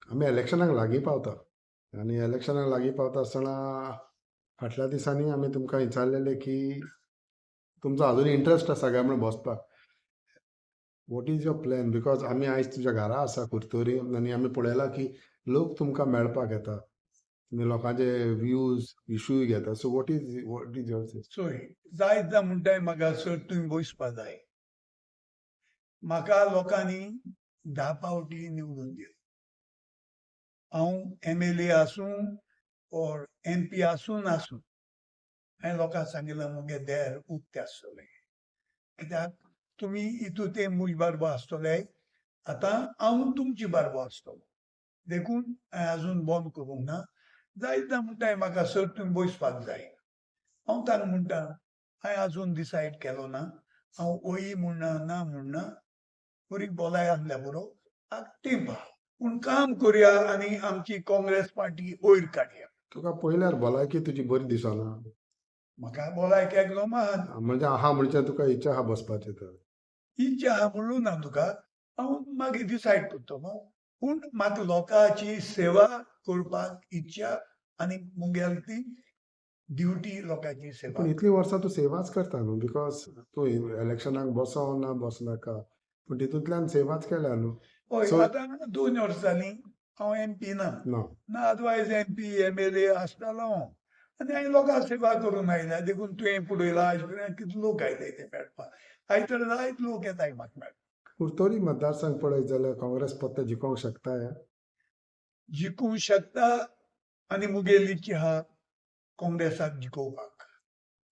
आमी इलेक्शनाक लागीं पावता आनी इलेक्शनाक लागीं पावता आसतना फाटल्या दिसांनी आमी तुमकां विचारलेले की तुमचो अजून इंट्रस्ट आसा काय म्हणून बसपाक. What is your plan? Because आमी आयज तुज्या घरा आसा कुर्तोरी आनी आमी पळयलां की लोक तुमकां मेळपाक येता. तुमी लोकांचे व्ह्यूज इशूय घेता. सो वॉट इज युअर चोय जायत म्हणटाय म्हाका सर तुम्ही बसपा जाय. म्हाका लोकांनी 10 फावटी निवडून दिले. हांव MLA आसूं और MP आसूं नासूं हांवें लोकांक सांगिल्लें मुगे देर उक्ते आसतलें. कित्याक तुमी इतू ते मुज बारबो आसतले. आतां हांव तुमची बारबो आसतलो देखून हांवें आजून बंद करूंक ना. जायदां म्हणटाय म्हाका सर तुम्ही बसपाक जाय. हांव तांकां म्हणटा हांवें आजून डिसायड केलो ना. हांव ओई म्हणना ना म्हणना. बरी बोलाय आसल्या बरो तेंपा पूण काम करुया आनी आमची काँग्रेस पार्टी वयर काडया. तुका पयल्यार भलायकी तुजी बरी दिसना. म्हाका भलायकेक मात म्हणजे आहा म्हणजे तुका इच्छा आहा बसपाची तर. इच्छा आहा म्हणून ना तुका हांव मागीर डिसायड करतलो. पूण म्हाका लोकांची सेवा करपाक इच्छा आनी मुगेल ती ड्युटी लोकांची सेवा. पूण इतलीं वर्सां तूं सेवाच करता न्हू. बिकॉज तूं इलेक्शनाक बसो ना बसनाका पूण तितूंतल्यान सेवाच केल्या न्हू. हय So- आतां 2 वर्सांनी हांव MP ना. ना ना अदरवायज MP MLA आसतालो हांव आनी हांवें लोकां सेवा करून आयल्या. देखून तुवें पळयलां आयज पर्यंत कितले लोक आयले ते मेळपाक. आयज तर जायत लोक येताय म्हाका मेळपाक. कुर्तोरी मतदारसंघ पळयत जाल्यार काँग्रेस पत्ते जिखोवंक शकता. जिखूंक शकता आनी मुगेली इच्छा आहा काँग्रेसाक जिखोवपाक.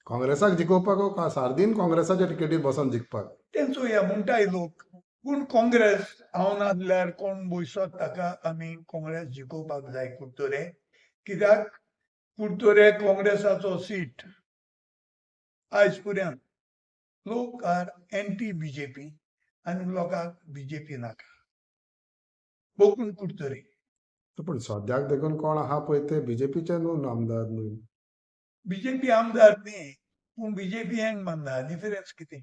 काँग्रेसाक जिखोवपाक का सारदीन काँग्रेसाच्या टिकेटीर बसून जिखपाक. तें चोया म्हणटाय लोक. पूण काँग्रेस हांव नासल्यार कोण बसत ताका आमी काँग्रेस जिखोवपाक जाय कुर्तोरे. कित्याक कुर्तोरे काँग्रेसाचो सीट आयज पर्यंत लोक आर एंटी BJP आनी लोकांक BJP नाका. बोकून कुर्तोरे. पूण सद्याक देखून कोण आहा पळय ते बीजेपीचे न्हू आमदार न्हू. BJP आमदार न्ही पूण BJP हेंग मानना. डिफरन्स कितें?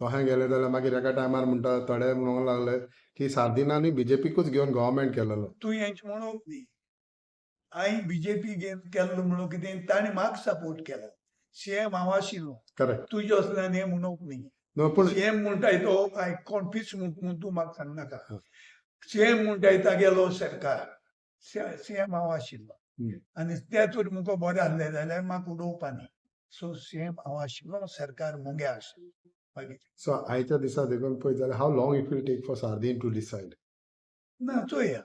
तशें गेलें जाल्यार मागीर एका टायमार म्हणटा थोडे म्हणूंक लागले की सार्दिनांनी बीजेपीकूच घेवन गव्हर्मेंट केलेलो. तूं हेंच म्हणूंक न्ही. हांवें BJP घेवन केल्लो म्हणून कितें ताणें म्हाका सपोर्ट केलो. CM हांव आशिल्लो. करेक्ट. तुजे असल्यान हें म्हणूंक न्ही. न्हू पूण CM म्हणटाय तो हांवें कोण फिक्स म्हणून तूं म्हाका सांगनाका. CM म्हणटाय तागेलो सरकार. CM हांव आशिल्लो आनी तेच जर मुगो बरें आसलें जाल्यार म्हाका उडोवपा न्ही. सो CM हांव आशिल्लो सरकार मुगे आशिल्लो. मागीर सो आयच्या दिसा देखून पळयत जाल्यार how long it will take for Sardinha to decide. ना चोया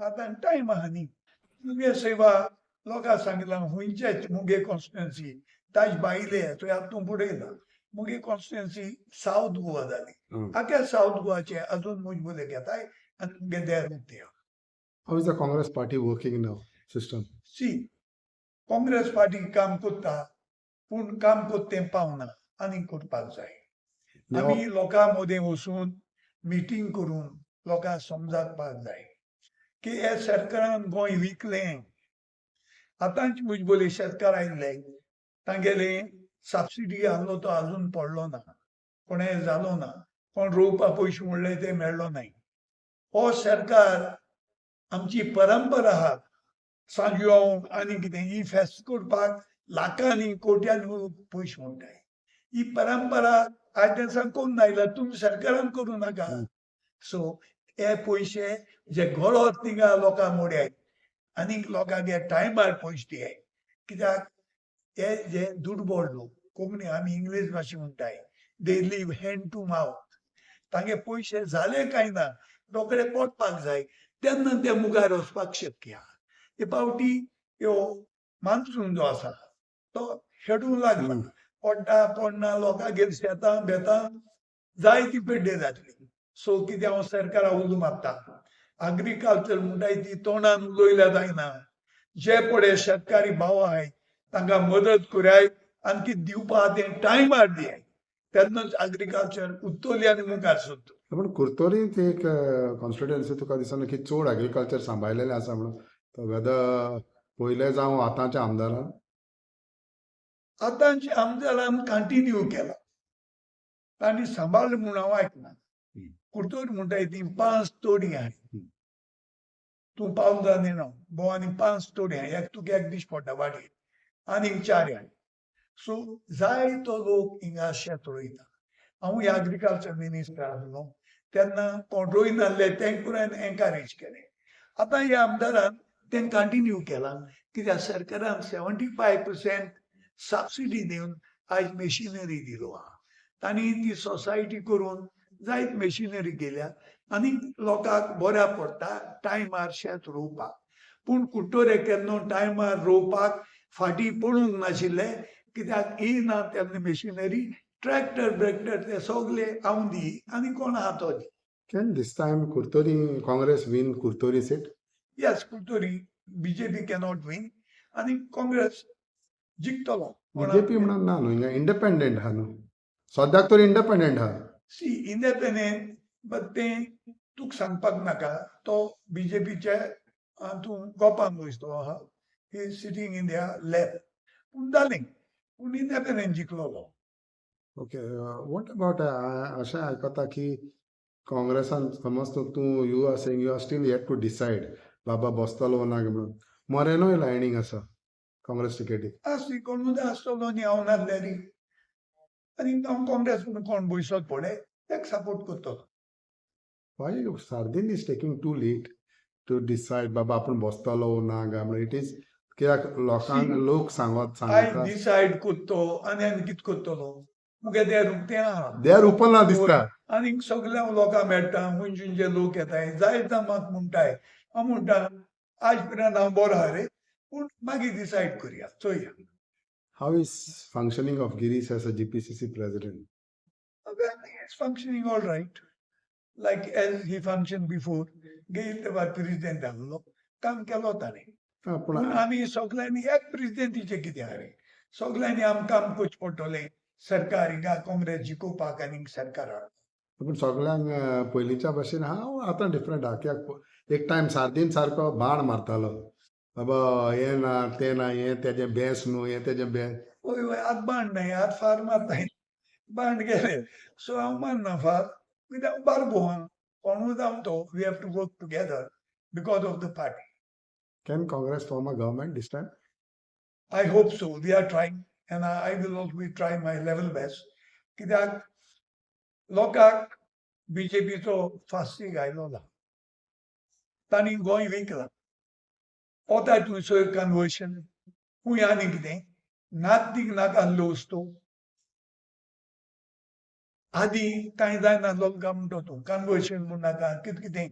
आतां टायम आहा न्ही. मुगे सेवा लोकांक सांगितलां हुंयचेच मुगे कॉन्स्टिट्युएन्सी ताज बायले तुवें आतां पळयलां मुगे कॉन्स्टिट्युएन्सी सावथ गोवा जाली. आख्या सावथ गोवाचे अजून मुज मुले घेताय आनी मुगे देर उक्ते. How is the Congress party working now system. सी काँग्रेस पार्टी काम करता पूण काम करतें पावना आनी करपाक जाय. आमी लोकां मदें वचून मिटींग करून लोकांक समजावपाक जाय की हे सरकारान गोंय विकलें. आतांच मुजबोले शेतकार आयिल्ले तांगेले सबसिडी आहलो तो अजून पडलो ना. कोणें जालो ना. कोण रोवपा पयशे म्हणले ते मेळ्ळो नाय. हो सरकार आमची परंपरा आहा सांजयोवंक आनी कितें ही फेस्त करपाक लाखांनी कोट्यांनी पयशे म्हणटाय. ही परंपरा आयज दिसान कोण आयला तुमी सरकारान करूं नाका. सो हे पयशे जे गरज थिंगा लोकांक मोड्याय आनी लोकांक हे टायमार पयशे दियाय. कित्याक हे जे दुर्बळ लोक कोंकणी आमी इंग्लीश भाशे म्हणटाय दे लीव हँड टू माउथ. तांगे पयशे जाले काय ना रोखडे पडपाक जाय तेन्ना ते मुखार वचपाक शक्य आहा. हे फावटी ह्यो मान्सून जो आसा तो शेड्यूल लागला. पडटा पडना लोकांगेर शेतां बेतां जायती पेड्डे जातली. सो कितें हांव सरकाराक उलो मारता एग्रीकल्चर म्हणटाय ती तोंडान उलोयल्या जायना. जे पळय शेतकारी भाव आहाय तांकां मदत कराय आनी कितें दिवपा तें टायमार दियाय. तेन्नाच एग्रीकल्चर उत्तोली आनी मुखार सरतली. पूण कुर्तोरी ती एक कॉन्स्टिट्युएन्सी तुका दिसना की चड एग्रीकल्चर सांबाळलेलें आसा म्हणून वेदर पयले जावं आतांच्या आमदारान. आतांचे आमदारान कंटिन्यू केला. तांणी सांबाळ्ळें म्हूण हांव आयकना. कुर्तोरी म्हणटाय ती 5 तोडी आहाय. तूं पावल जालें ना बोवांनी 5 स्टोऱ्या एक तुका एक दीस पडटा वाडीर आनीक 4 हाड सो जायतो लोक हिंगा शेत रोयता हांव एग्रीकल्चर मिनिस्टर आसलो तेन्ना कोण रोयनासले तेंकां हांवें एनकरेज केलें आतां ह्या आमदारान तें कंटिन्यू केलां कित्याक सरकारान 75% सबसिडी दिवन आयज मेशिनरी दिलो आहा तांणी ती सोसायटी करून जायत मेशिनरी केल्या आनी लोकांक बऱ्या पडटा टायमार शेत रोवपाक पूण कुट्टोरे केन्ना टायमार रोवपाक फाटीं पडूंक नाशिल्ले कित्याक येयना तेन्ना मेशिनरी ट्रॅक्टर ब्रॅक्टर ते सगळे आवंदी आनी कोण आहा तो दी Can this time Kurtori Congress win Kurtori seat? Yes, Kutturi, BJP cannot win. आणि काँग्रेस जिंकतलो बीजेपी म्हणून ना न्हू हिंगा इंडिपेंडंट हा न्हू सद्याक तर इंडिपेंडंट हा सी इंडिपेंडंट बट तें तुका सांगपाक नाका तो बीजेपीचे तूं गोपान वयस्तो आहा ही सिटींग इन दिया लॅब पूण जालें पूण इंडिपेंडंट जिंकलोलो ओके वॉट अबाउट अशें आयकता की काँग्रेसान समज तूं you are saying you are still yet to decide बाबा बसतलो ना म्हणून मोरेनोय लायनींग आसा काँग्रेस टिकेटीक आसली कोण आसतलो न्ही हांव नासलेली आनी हांव काँग्रेस म्हणून कोण बसत पडे ताका सपोर्ट करतलो why Sardin is taking too late to decide बाबा आपूण बसतलो ना काय म्हणून इट इज कित्याक लोकांक लोक सांगत आय सांगता डिसायड करतो आनी कितें करतलो मुगे तें आहा दे आर ओपन ना दिसता आनी सगळ्या लोकांक मेळटा खंयचे लोक येताय जायता म्हाका म्हणटाय हांव म्हणटा आज पर्यंत हांव बरो आहा रे पूण मागीर डिसायड करया चोया how is functioning of Girish as a GPCC president it's functioning all right like as he function before गेल तेव्हा प्रेसिडेंट आहलो काम केलो ताणें पूण पूण आमी सगळ्यांनी एक प्रेसिडेंटीचें कितें आहा रे सगळ्यांनी आमकां काम करचें पडटलें सरकार हिंगा काँग्रेस जिखोवपाक आनी सरकार हाडपाक पूण सगळ्यांक पयलींच्या भशेन हांव आतां डिफरंट आहा कित्याक एक टायम सार्दीन सारको बाण मारतालो बाबा हें ना तें ना हें तेजें बेस न्हू हें तेजें बेस वय वय आतां बाण नाही आतां फार मारताय बाण गेले सो हांव मारना फार कित्याक बारगो आहा कोणूय जावं तो we have to work together because of the party can Congress form a government this time I hope so we are trying and I will also try my level best कित्याक लोकांक बीजेपीचो फास्टीक आयलोला तांणी गोंय विकलां वता थंयसर कन्वर्शन खूंय आनी कितें नातीक नाका आसल्यो वस्तू आदीं कांय जायना लोकांक म्हणटा तूं कन्वर्शन म्हूण नाका कितें कितें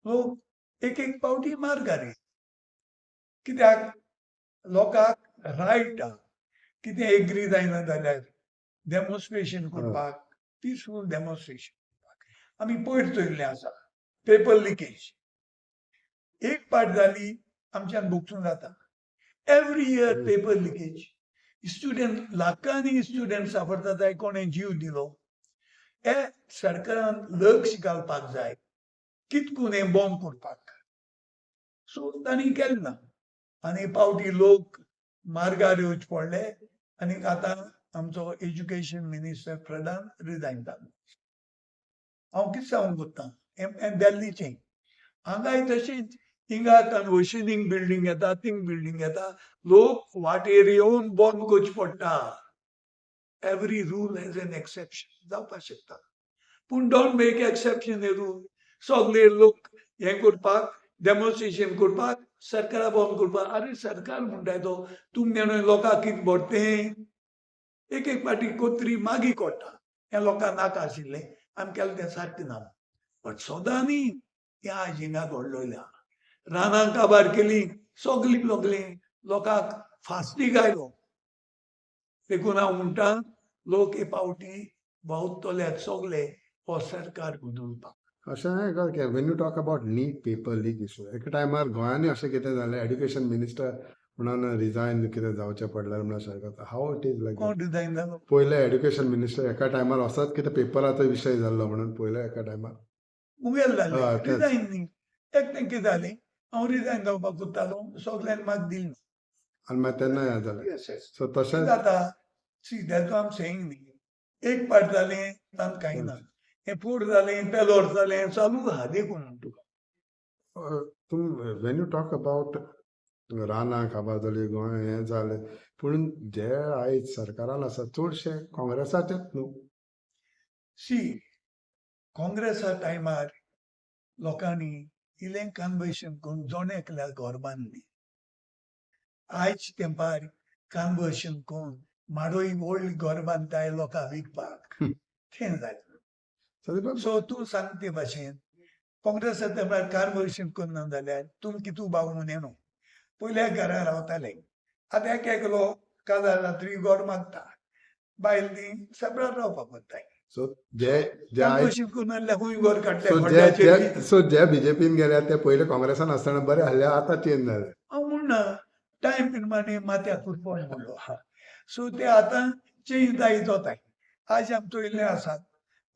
लोक एक पावटी मारगारी कित्याक लोकांक रायट आहा कितें एग्री जायना जाल्यार डेमॉन्स्ट्रेशन करपाक पिसफूल डेमॉन्स्ट्रेशन करपाक आमी पयर चोयल्लें आसा पेपर लिकेज एक पाट जाली आमच्यान भोगसून जाता every year paper leakage student लाखांनी स्टुडंट सफर जाताय कोणें जीव दिलो हे सरकारान लक्ष घालपाक जाय कितकून हें बॉम्ब करपाक सो तांणी केलें ना आनी पावटी लोक मार्गार येवचे पडले आनी आतां आमचो एज्युकेशन मिनिस्टर प्रधान रिजायन जालो हांव कितें सांगूंक सोदतां हें दिल्लीचें हांगाय तशेंच हिंगा कन्वर्शनींग बिल्डींग येता थिंग बिल्डींग येता लोक वाटेर येवन बॉम्ब करचे पडटा every rule has an exception जावपाक शकता पूण don't make exception a rule सगळे लोक हें करपाक डेमॉन्स्ट्रेशन करपाक सरकारा बॉम्ब करपाक अरे सरकार म्हणटाय तो तुमगेलो लोकांक कितें भरतें एक पाटी कोत्री मागी कोट्टा हें लोकांक नाका आशिल्लें आमी केलें तें सारकें ना बट सदां न्ही ह्या हिंगा घडलोलें आहा रानां काबार केली सगळीं लोकांक फास्टीक आयलो देखून हांव म्हणटा लोक हे पावटी भोंवतले सगळे हो सरकार बदलपाक अशें when you talk about NEET paper leak issue एका टायमार गोंयांनी अशें कितें जालें एड्युकेशन मिनिस्टर म्हणून रिजायन कितें जावचें पडलें म्हणून अशें आयकता हाव इट इज लायक कोण डिझायन जालो पयले एड्युकेशन मिनिस्टर एका टायमार असोच कितें पेपराचो विशय जाल्लो म्हणून पयले एका टायमार मुगेल जालें हय, तेंच. रिजायन न्ही एकटें कितें जालें हांव रिजायन जावपाक सोदतालो सगळ्यांनी म्हाका दिलें आनी मागीर तेन्ना हें जालें Yes, yes. सो तशेंच जाता see that's I am saying न्ही एक पाट जालें तांत कांय ना हें फूड जालें पेलोर जालें चालू आहा देखून तुका वेन यू टॉक अबाउट रानां काबार जाली गोंय हें जालें पूण जे आयज सरकारान आसा चडशे काँग्रेसाचेच न्हू. सी काँग्रेसा टायमार लोकांनी इलें कन्वर्शन करून जोणे केल्यार घर बांदली. आयज तेंपार कन्वर्शन करून माडोळी व्हडली घर बांदताय लोकांक विकपाक तें जालें. संदीप सो तूं सांग ते भाशेन काँग्रेसा तेंपार कन्वर्शन करना जाल्यार तुमी कितू बावून येनो पयल्या घरा रावताले. आतां एक लोक काजार रात्री घर मागता बायल ती सेपरेट रावपाक पडटाय. सो जे जे आयज कन्वर्शन करून नाल्यार खूंय घर काडले सो जे बीजेपीन गेल्या ते पयले काँग्रेसान आसतना बरे आहले आतां चेंज जाले. हांव म्हणना टायम प्रमाणे माथ्याक कुरपण म्हणलो आहा. सो ते आतां चेंज जायत वताय. आज आमी चोयल्ले आसात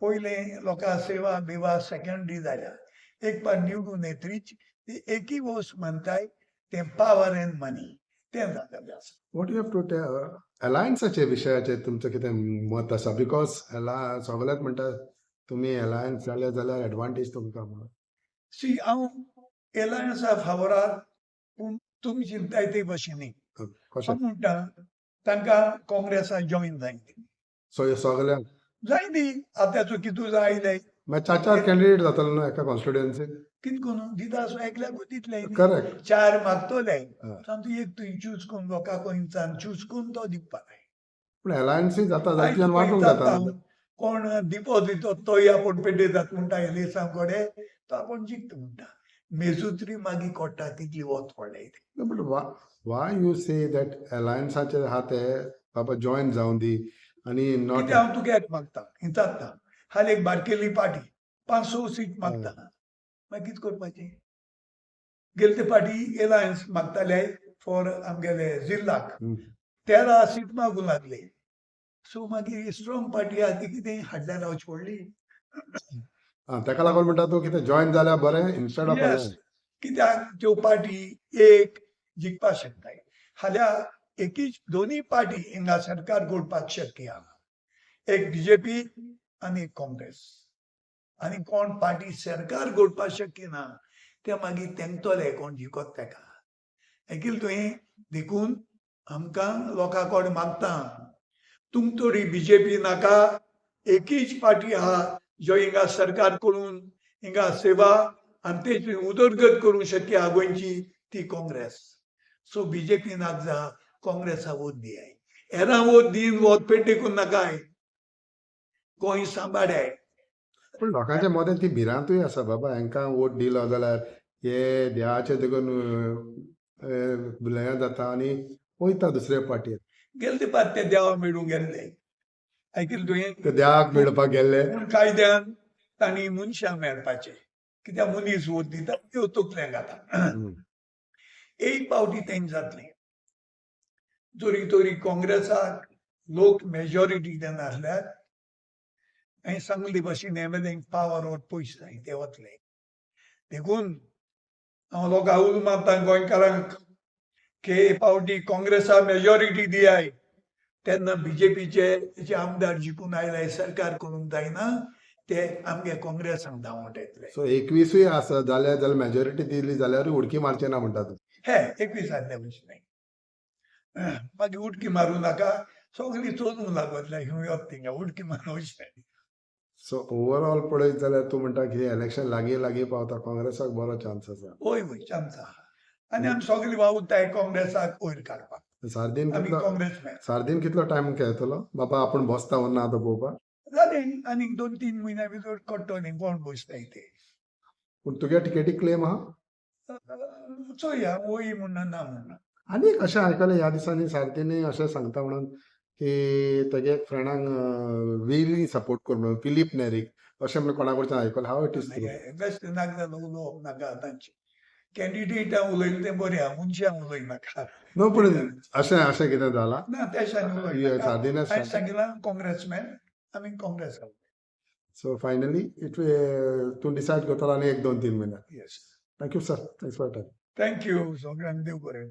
पयले लोकां सेवा बिवा सेकंडरी जाल्या एक पार निवडून येतरीच ती एकी वस्त मानताय ते पावर एंड मनी तें जालेलें आसा. What you have to tell अलायन्साचे विशयाचेर तुमचें कितें मत आसा बिकॉज सगळेच म्हणटा तुमी अलायन्स जाले जाल्यार एडवांटेज तुमकां म्हणून. सी हांव एलायन्सा फावोराक पूण तुमी चिंताय ते भशेन कशें हांव म्हणटा तांकां काँग्रेसा जॉयन जायनी सो सगळ्यांक जायनी आतांचो कितू आयले मागीर चार कॅन्डिडेट जातलो न्हू एका कॉन्स्टिट्युएन्सीक. कितें करून दिता सो एकल्याकूच दितले करेक्ट. चार मागतले हय. तूं एक तुवें चूज करून लोकांक इंसान चूज करून तो दिवपाक जाय. पूण अलायन्सूय जाता आयज जायत्यान वांटूंक पळयता जाता. हांव, कोण दिपो दितो तोय आपूण पेटयतात म्हणटा एलिसां कोडे तो आपूण जिखता म्हणटा. मेजूत्री मागीर कोट्टा तितली वत पडले. No, but why you say that अलायन्साचे आहा ते बाबा जॉइन जावन दी आनी नॉट कितें हांव तुका एक मागता हिंचात्ता हाल एक बारकेली पार्टी 500 सीट मागता मागीर कितें करपाचें. गेले ते पार्टी एलायन्स मागताले फॉर आमगेले जिल्लाक 13 सीट मागूं लागले. सो मागीर स्ट्रॉंग पार्टी आहा ती कितें हाडल्यार रावची पडली. ताका लागून म्हणटा तूं कितें जॉइन जाल्यार बरें इन्स्टेड ऑफ Yes. कित्याक त्यो पार्टी एक जिखपाक शकताय. हाल्या एकीच दोन्ही पार्टी हिंगा सरकार घडपाक शक्य आहा. एक बीजेपी आनी एक काँग्रेस आनी कोण पार्टी सरकार घडपाक शक्य ना ते मागीर तेंगतोले कोण जिखत तेका. एकील तुवें देखून आमकां लोकां कोण मागता तुमक तोरी बीजेपी नाका एकीच पार्टी आहा जो हिंगा सरकार करून हिंगा सेवा आनी तेची उदरगत करूंक शक्य आहा गोंयची ती काँग्रेस. सो बीजेपी नाक जा काँग्रेसा वोट दियाय. हेरां वोट दिन वोट पेटेकून नाकाय गोंय सांबाळाय. पूण लोकांच्या मदें ती भिरांतूय आसा बाबा हांकां वोट दिलो जाल्यार हे देवाचे देखून हें जाता आनी वयता दुसरे पार्टीर. गेले ते पात ते देवा मेळूंक गेल्ले आयकिल्लें तुवें ते देवाक मेळपाक गेल्ले पूण कायद्यान तांणी मनशांक मेळपाचें कित्याक मनीस वोट दिता त्यो तकलें घाता. एक पावटी तेंच जातलें जोरी तोरी काँग्रेसाक लोक मेजॉरिटी देना आसल्यार हांवें सांगले भशेन एमएलएंक पावर ओर पयशे जाय ते वतले. देखून हांव लोकांक उलो मारता गोंयकारांक के पावटी काँग्रेसा मेजॉरिटी दियाय तेन्ना बीजेपीचे आमदार जिखून आयले सरकार करूंक जायना ते आमगे काँग्रेसांक धांवट येतले. सो 21 आसा जाल्यार मेजॉरिटी दिली जाल्यार उडकी मारचे ना म्हणटा तूं. हे 21 आदल्या भशेन मागीर उडकी मारूं नाका सगळीं चोरूंक लागतले हिंग थिंगा उडकी मारूंक. सो ओवरऑल पळयत जाल्यार तूं म्हणटा की इलेक्शन लागीं पावता काँग्रेसाक बरो चान्स आसा. वय वय चान्स आहा आनी आमी सगळीं वावुरताय काँग्रेसाक वयर काडपाक. सार्दीन आमी कितलो काँग्रेसमॅन सार्दीन कितलो टायम घेतलो बाबा आपूण बसता वो ना आतां पळोवपाक. जालें आनीक 2-3 म्हयन्या भितर कट्टोलीं कोण बसताय ते. पूण तुगे टिकेटी क्लेम आहा. चोया वय म्हणना ना म्हणना. आनी अशें आयकलें ह्या दिसांनी सार्दीन अशें सांगता म्हणून की तेगे एक फ्रेंडांक वेली सपोर्ट कर म्हणून फिलीप नेरीक अशें म्हणून कोणा कडच्यान आयकलें. How it is true. Best नाका जालो उलोवप नाका तांचे कॅन्डिडेटां उलयलें तें बरें आहा मनशांक उलयनाका. नो पूण अशें कितें जालां ना तेशान उलयनाका. सार्दीनच हांवें सांगिलां काँग्रेसमॅन आमी काँग्रेस घालता. सो फायनली तूं डिसायड करतलो आनी 1-2-3 म्हयन्यात. Yes thank you sir. Thanks for time. Thank you सगळ्यांक देव बरें.